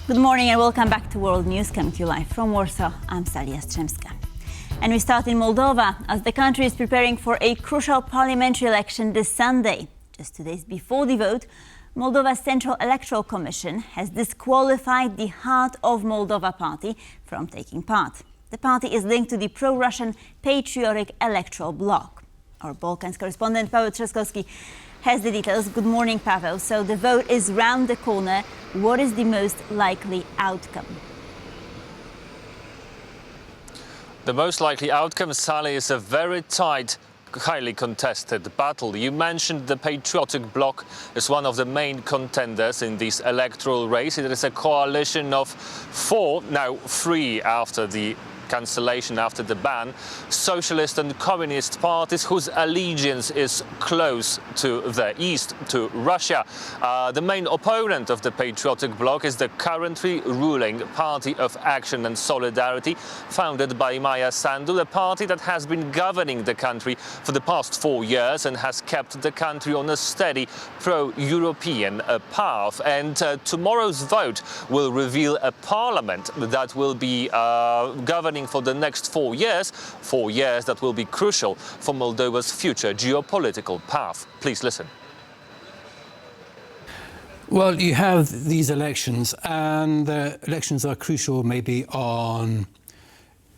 Good morning and welcome back to World News, coming to you live from Warsaw. I'm Stalia Strzemska. And we start in Moldova, as the country is preparing for a crucial parliamentary election this Sunday. Just 2 days before the vote, Moldova's Central Electoral Commission has disqualified the Heart of Moldova Party from taking part. The party is linked to the pro-Russian Patriotic Electoral Bloc. Our Balkans correspondent Paweł Trzaskowski has the details. Good morning, Paweł. So the vote is round the corner. What is the most likely outcome? The most likely outcome, Sally, is a very tight, highly contested battle. You mentioned the Patriotic Bloc is one of the main contenders in this electoral race. It is a coalition of four, now three after the cancellation, after the ban, socialist and communist parties whose allegiance is close to the east, to Russia. The main opponent of the Patriotic Bloc is the currently ruling Party of Action and Solidarity, founded by Maja Sandu, the party that has been governing the country for the past 4 years and has kept the country on a steady pro-European path. And tomorrow's vote will reveal a parliament that will be governing for the next 4 years that will be crucial for Moldova's future geopolitical path. Please listen. Well, you have these elections, and the elections are crucial maybe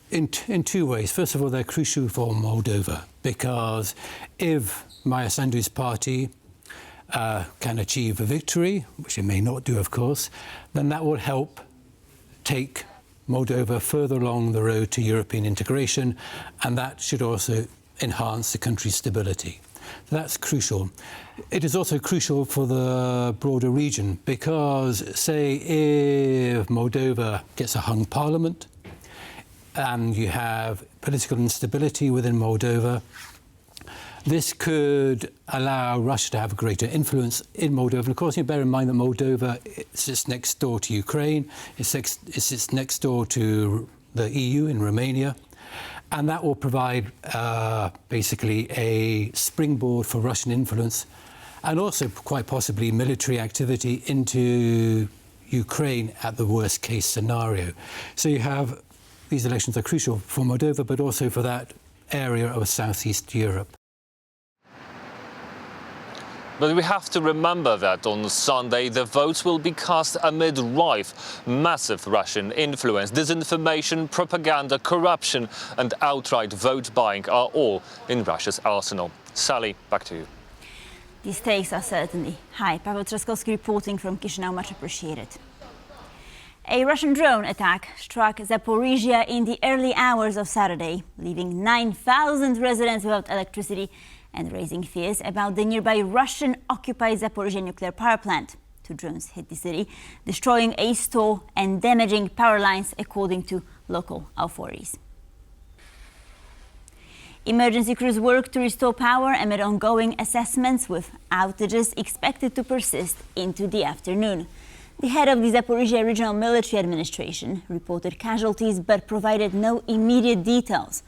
in two ways. First of all, they're crucial for Moldova, because if Maja Sandu's party can achieve a victory, which it may not do, of course, then that will help take Moldova further along the road to European integration, and that should also enhance the country's stability. So that's crucial. It is also crucial for the broader region, because, say, if Moldova gets a hung parliament and you have political instability within Moldova, this could allow Russia to have a greater influence in Moldova. And of course, you bear in mind that Moldova sits next door to Ukraine, it sits next door to the EU in Romania, and that will provide basically a springboard for Russian influence, and also quite possibly military activity into Ukraine at the worst case scenario. So you have, these elections are crucial for Moldova, but also for that area of Southeast Europe. But we have to remember that on Sunday the votes will be cast amid rife, massive Russian influence. Disinformation, propaganda, corruption and outright vote buying are all in Russia's arsenal. Sally, back to you. The stakes are certainly high. Paweł Trzaskowski reporting from Chisinau. Much appreciated. A Russian drone attack struck Zaporizhzhia in the early hours of Saturday, leaving 9,000 residents without electricity and raising fears about the nearby Russian-occupied Zaporizhzhia nuclear power plant. 2 drones hit the city, destroying a store and damaging power lines, according to local authorities. Emergency crews work to restore power amid ongoing assessments, with outages expected to persist into the afternoon. The head of the Zaporizhzhia Regional Military Administration reported casualties but provided no immediate details.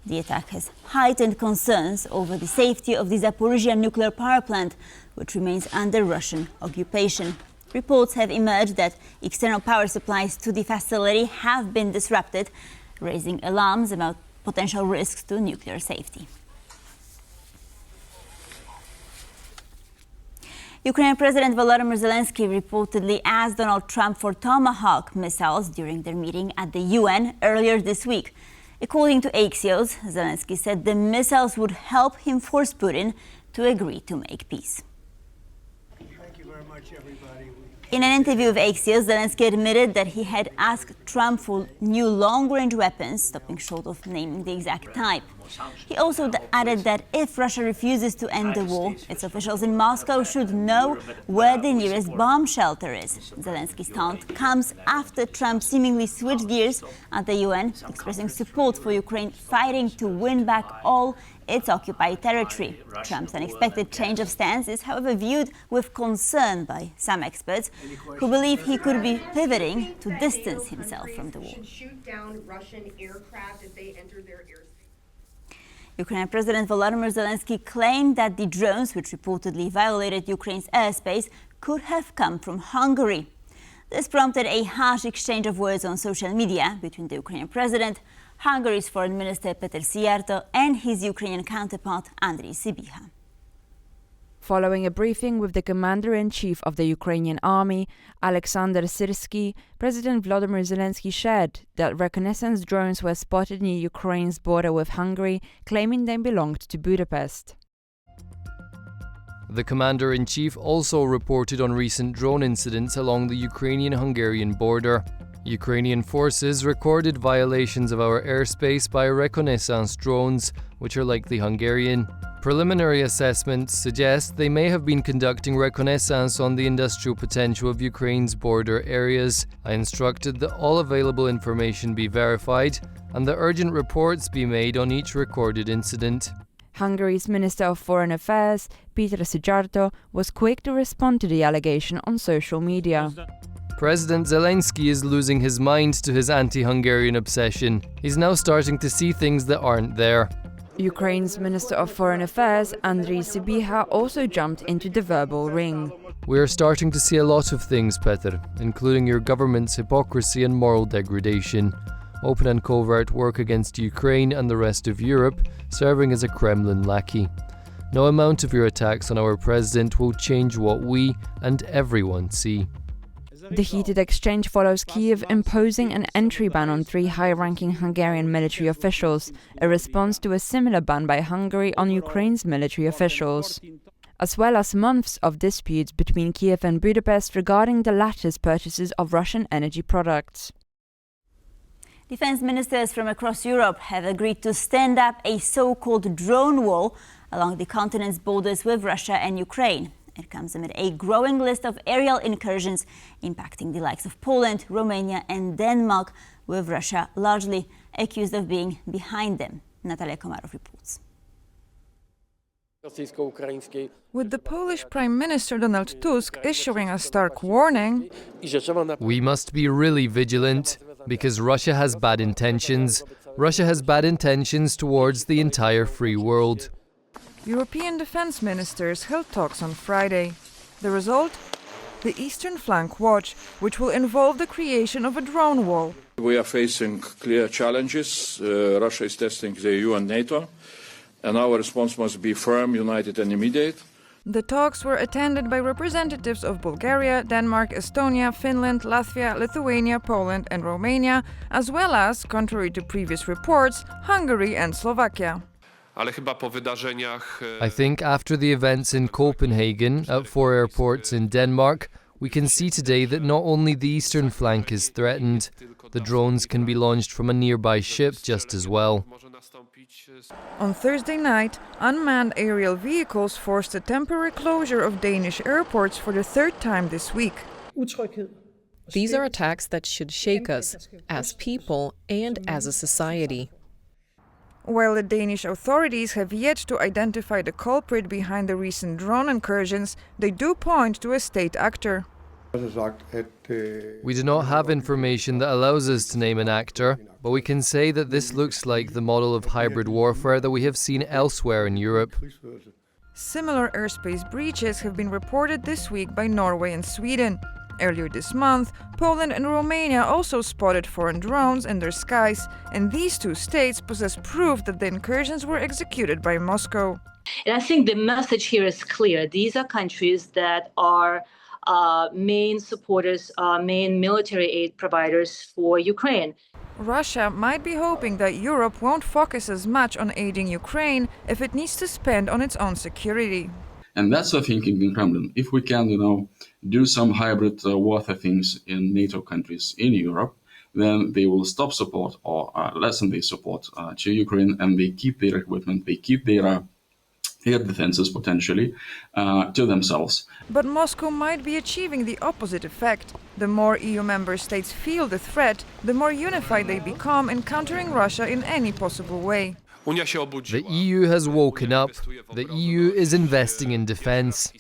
The attack has heightened concerns over the safety of the Zaporizhzhia nuclear power plant, which remains under Russian occupation. Reports have emerged that external power supplies to the facility have been disrupted, raising alarms about potential risks to nuclear safety. Ukrainian President Volodymyr Zelensky reportedly asked Donald Trump for Tomahawk missiles during their meeting at the UN earlier this week. According to Axios, Zelensky said the missiles would help him force Putin to agree to make peace. Thank you very much, everybody. In an interview with Axios, Zelensky admitted that he had asked Trump for new long-range weapons, stopping short of naming the exact type. He also added that if Russia refuses to end the war, its officials in Moscow should know where the nearest bomb shelter is. Zelensky's taunt comes after Trump seemingly switched gears at the UN, expressing support for Ukraine fighting to win back all its occupied territory. Trump's unexpected change of stance is, however, viewed with concern by some experts, who believe he could be pivoting to distance himself from the war. Shoot down Russian aircraft if they enter their airspace. Ukrainian President Volodymyr Zelensky claimed that the drones, which reportedly violated Ukraine's airspace, could have come from Hungary. This prompted a harsh exchange of words on social media between the Ukrainian president, Hungary's foreign minister Patriotic and his Ukrainian counterpart Andriy Sybiha. Following a briefing with the commander-in-chief of the Ukrainian army, Alexander Syrsky, President Volodymyr Zelensky shared that reconnaissance drones were spotted near Ukraine's border with Hungary, claiming they belonged to Budapest. The commander-in-chief also reported on recent drone incidents along the Ukrainian-Hungarian border. Ukrainian forces recorded violations of our airspace by reconnaissance drones, which are likely Hungarian. Preliminary assessments suggest they may have been conducting reconnaissance on the industrial potential of Ukraine's border areas. I instructed that all available information be verified and that urgent reports be made on each recorded incident. Hungary's Minister of Foreign Affairs, Patriotic, was quick to respond to the allegation on social media. President Zelensky is losing his mind to his anti-Hungarian obsession. He's now starting to see things that aren't there. Ukraine's Minister of Foreign Affairs, Andriy Sybiha, also jumped into the verbal ring. We are starting to see a lot of things, Petr, including your government's hypocrisy and moral degradation. Open and covert work against Ukraine and the rest of Europe, serving as a Kremlin lackey. No amount of your attacks on our president will change what we and everyone see. The heated exchange follows Kyiv imposing an entry ban on 3 high-ranking Hungarian military officials, a response to a similar ban by Hungary on Ukraine's military officials, as well as months of disputes between Kyiv and Budapest regarding the latter's purchases of Russian energy products. Defense ministers from across Europe have agreed to stand up a so-called drone wall along the continent's borders with Russia and Ukraine. It comes amid a growing list of aerial incursions impacting the likes of Poland, Romania and Denmark, with Russia largely accused of being behind them. Natalia Komarov reports. With the Polish Prime Minister Donald Tusk issuing a stark warning, We must be really vigilant, because Russia has bad intentions. Russia has bad intentions towards the entire free world. European defense ministers held talks on Friday. The result? The Eastern Flank Watch, which will involve the creation of a drone wall. We are facing clear challenges. Russia is testing the EU and NATO, and our response must be firm, united and immediate. The talks were attended by representatives of Bulgaria, Denmark, Estonia, Finland, Latvia, Lithuania, Poland and Romania, as well as, contrary to previous reports, Hungary and Slovakia. I think after the events in Copenhagen, at 4 airports in Denmark, we can see today that not only the eastern flank is threatened, the drones can be launched from a nearby ship just as well. On Thursday night, unmanned aerial vehicles forced a temporary closure of Danish airports for the 3rd time this week. These are attacks that should shake us, as people and as a society. While the Danish authorities have yet to identify the culprit behind the recent drone incursions, they do point to a state actor. We do not have information that allows us to name an actor, but we can say that this looks like the model of hybrid warfare that we have seen elsewhere in Europe. Similar airspace breaches have been reported this week by Norway and Sweden. Earlier this month, Poland and Romania also spotted foreign drones in their skies, and these 2 states possess proof that the incursions were executed by Moscow. And I think the message here is clear. These are countries that are main supporters, main military aid providers for Ukraine. Russia might be hoping that Europe won't focus as much on aiding Ukraine if it needs to spend on its own security. And that's the thinking in Kremlin. If we can, do some hybrid warfare things in NATO countries in Europe, then they will stop support or lessen their support to Ukraine, and they keep their equipment, they keep their air defenses potentially to themselves. But Moscow might be achieving the opposite effect. The more EU member states feel the threat, the more unified they become in countering Russia in any possible way. The EU has woken up. The EU is investing in defense.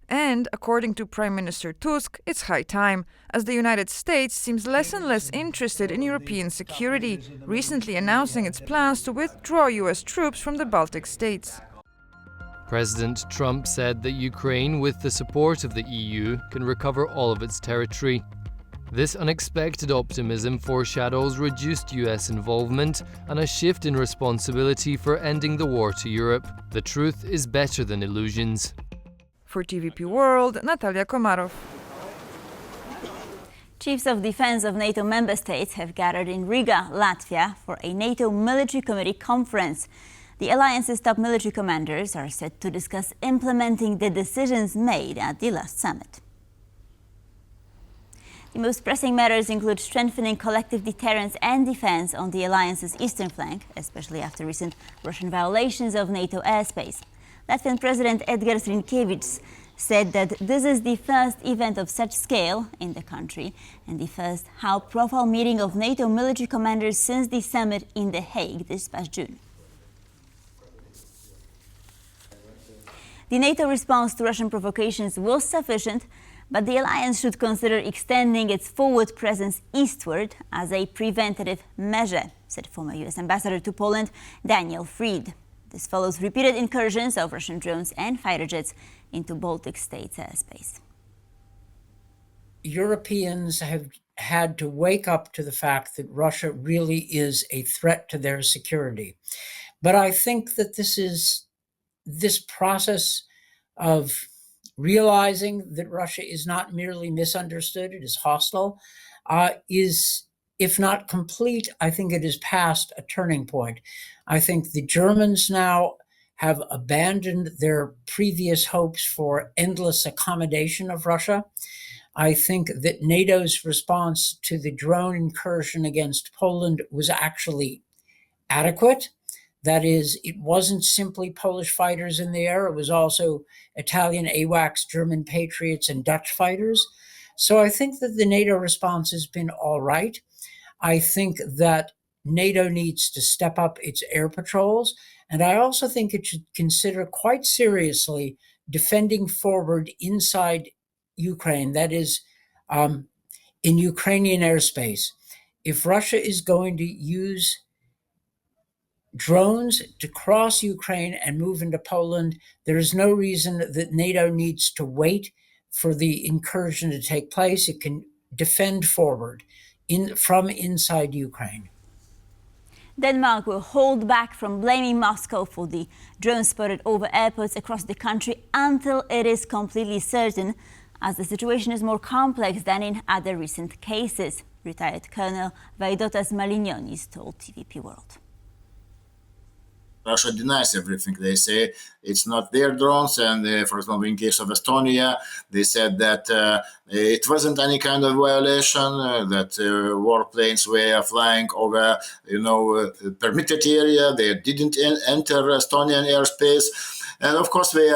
And, according to Prime Minister Tusk, it's high time, as the United States seems less and less interested in European security, recently announcing its plans to withdraw US troops from the Baltic states. President Trump said that Ukraine, with the support of the EU, can recover all of its territory. This unexpected optimism foreshadows reduced US involvement and a shift in responsibility for ending the war to Europe. The truth is better than illusions. For TVP World, Natalia Komarov. Chiefs of defense of NATO member states have gathered in Riga, Latvia, for a NATO military committee conference. The alliance's top military commanders are set to discuss implementing the decisions made at the last summit. The most pressing matters include strengthening collective deterrence and defense on the alliance's eastern flank, especially after recent Russian violations of NATO airspace. Latvian President Edgars Rinkēvičs said that this is the first event of such scale in the country and the first high-profile meeting of NATO military commanders since the summit in The Hague this past June. The NATO response to Russian provocations was sufficient, but the alliance should consider extending its forward presence eastward as a preventative measure, said former US Ambassador to Poland, Daniel Fried. This follows repeated incursions of Russian drones and fighter jets into Baltic states' airspace. Europeans have had to wake up to the fact that Russia really is a threat to their security. But I think that this process of realizing that Russia is not merely misunderstood, it is hostile, is, if not complete, I think it is past a turning point. I think the Germans now have abandoned their previous hopes for endless accommodation of Russia. I think that NATO's response to the drone incursion against Poland was actually adequate. That is, it wasn't simply Polish fighters in the air, it was also Italian AWACS, German Patriots, and Dutch fighters. So I think that the NATO response has been all right. I think that NATO needs to step up its air patrols, and I also think it should consider quite seriously defending forward inside Ukraine, that is, in Ukrainian airspace. If Russia is going to use drones to cross Ukraine and move into Poland, there is no reason that NATO needs to wait for the incursion to take place. It can defend forward from inside Ukraine. Denmark will hold back from blaming Moscow for the drones spotted over airports across the country until it is completely certain, as the situation is more complex than in other recent cases, retired Colonel Vaidotas Malinionis told TVP World. Russia denies everything. They say it's not their drones, and for example, in case of Estonia, they said that it wasn't any kind of violation, that warplanes were flying over, permitted area. They didn't enter Estonian airspace. And of course, we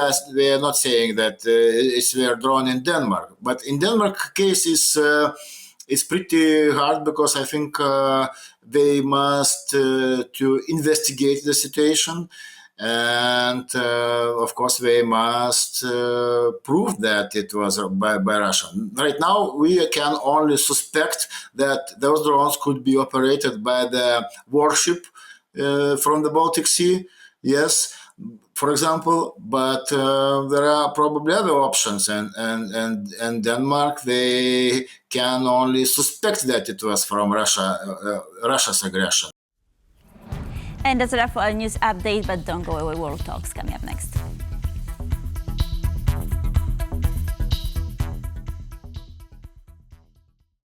are not saying that it's their drone in Denmark. But in Denmark case is pretty hard, because I think they must to investigate the situation, and of course they must prove that it was by Russia. Right now we can only suspect that those drones could be operated by the warship from the Baltic Sea, yes, for example, but there are probably other options, and Denmark, they can only suspect that it was from Russia's aggression. And that's it for our news update, but don't go away, World Talks coming up next.